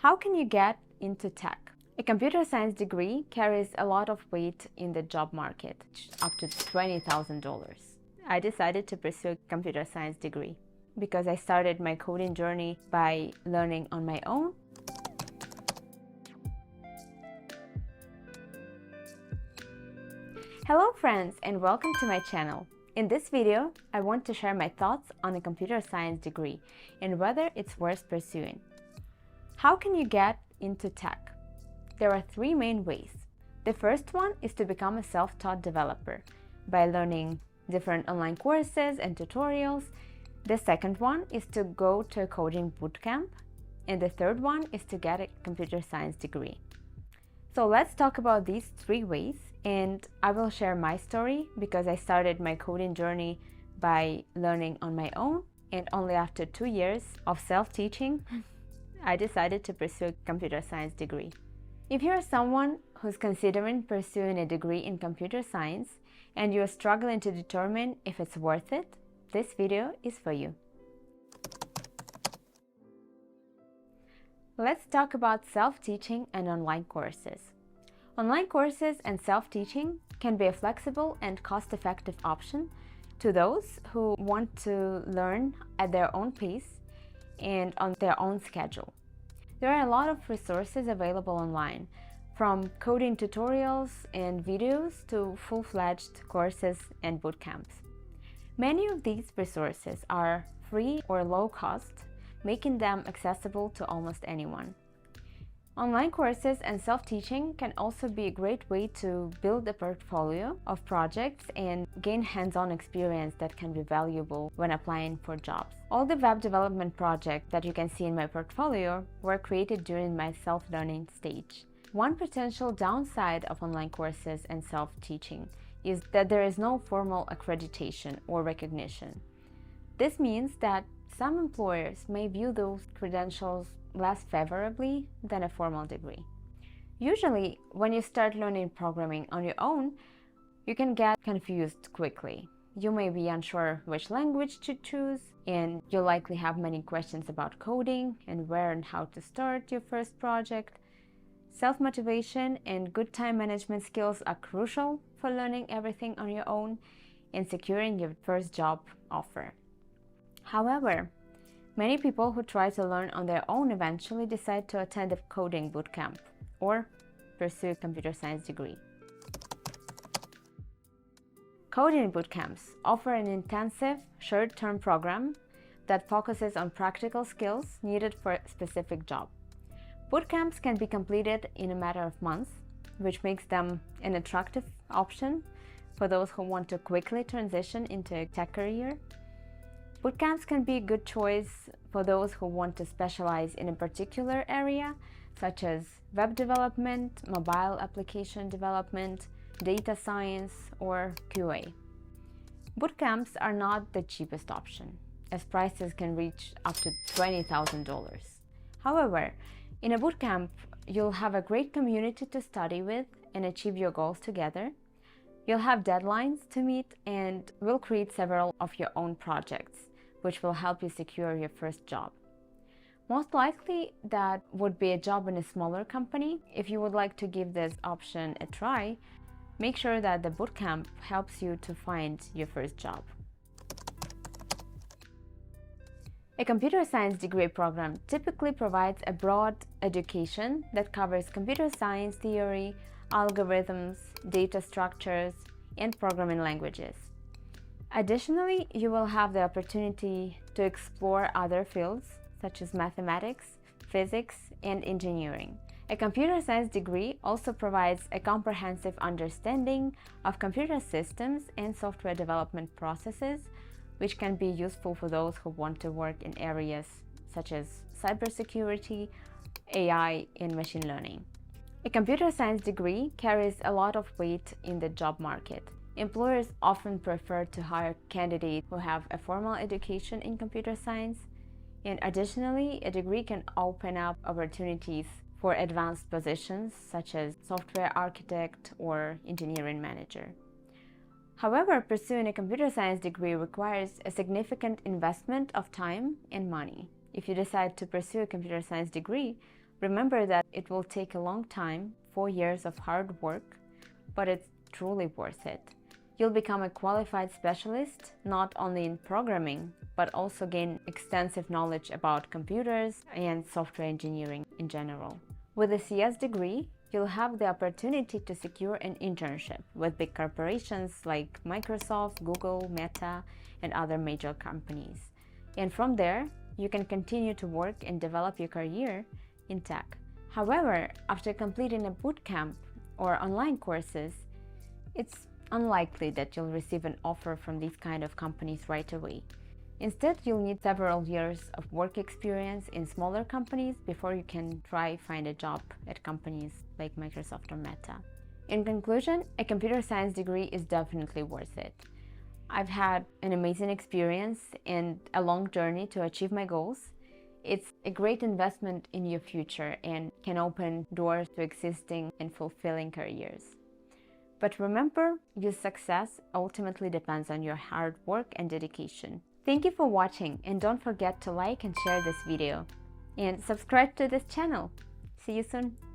How can you get into tech? A computer science degree carries a lot of weight in the job market, up to $20,000. I decided to pursue a computer science degree because I started my coding journey by learning on my own. Hello friends, and welcome to my channel. In this video, I want to share my thoughts on a computer science degree and whether it's worth pursuing. How can you get into tech? There are three main ways. The first one is to become a self-taught developer by learning different online courses and tutorials. The second one is to go to a coding bootcamp. And the third one is to get a computer science degree. So let's talk about these three ways, and I will share my story because I started my coding journey by learning on my own, and only after 2 years of self-teaching, I decided to pursue a computer science degree. If you're someone who's considering pursuing a degree in computer science and you're struggling to determine if it's worth it, this video is for you. Let's talk about self-teaching and online courses. Online courses and self-teaching can be a flexible and cost-effective option to those who want to learn at their own pace and on their own schedule. There are a lot of resources available online, from coding tutorials and videos to full-fledged courses and bootcamps. Many of these resources are free or low cost, making them accessible to almost anyone. Online courses and self-teaching can also be a great way to build a portfolio of projects and gain hands-on experience that can be valuable when applying for jobs. All the web development projects that you can see in my portfolio were created during my self-learning stage. One potential downside of online courses and self-teaching is that there is no formal accreditation or recognition. This means that some employers may view those credentials less favorably than a formal degree. Usually, when you start learning programming on your own, you can get confused quickly. You may be unsure which language to choose, and you'll likely have many questions about coding and where and how to start your first project. Self-motivation and good time management skills are crucial for learning everything on your own and securing your first job offer. However, many people who try to learn on their own eventually decide to attend a coding bootcamp or pursue a computer science degree. Coding bootcamps offer an intensive, short-term program that focuses on practical skills needed for a specific job. Bootcamps can be completed in a matter of months, which makes them an attractive option for those who want to quickly transition into a tech career. Bootcamps can be a good choice for those who want to specialize in a particular area, such as web development, mobile application development, data science, or QA. Bootcamps are not the cheapest option, as prices can reach up to $20,000. However, in a bootcamp, you'll have a great community to study with and achieve your goals together. You'll have deadlines to meet and will create several of your own projects, which will help you secure your first job. Most likely, that would be a job in a smaller company. If you would like to give this option a try, make sure that the bootcamp helps you to find your first job. A computer science degree program typically provides a broad education that covers computer science theory, algorithms, data structures, and programming languages. Additionally, you will have the opportunity to explore other fields such as mathematics, physics, and engineering. A computer science degree also provides a comprehensive understanding of computer systems and software development processes, which can be useful for those who want to work in areas such as cybersecurity, AI, and machine learning. A computer science degree carries a lot of weight in the job market. Employers often prefer to hire candidates who have a formal education in computer science, and additionally, a degree can open up opportunities for advanced positions such as software architect or engineering manager. However, pursuing a computer science degree requires a significant investment of time and money. If you decide to pursue a computer science degree, Remember that it will take a long time, 4 years of hard work, but it's truly worth it. You'll become a qualified specialist, not only in programming, but also gain extensive knowledge about computers and software engineering in general. With a CS degree, you'll have the opportunity to secure an internship with big corporations like Microsoft, Google, Meta, and other major companies. And from there, you can continue to work and develop your career in tech. However, after completing a bootcamp or online courses, it's unlikely that you'll receive an offer from these kind of companies right away. Instead, you'll need several years of work experience in smaller companies before you can find a job at companies like Microsoft or Meta. In conclusion, a computer science degree is definitely worth it. I've had an amazing experience and a long journey to achieve my goals. It's a great investment in your future and can open doors to existing and fulfilling careers. But remember, your success ultimately depends on your hard work and dedication. Thank you for watching, and don't forget to like and share this video. And subscribe to this channel. See you soon!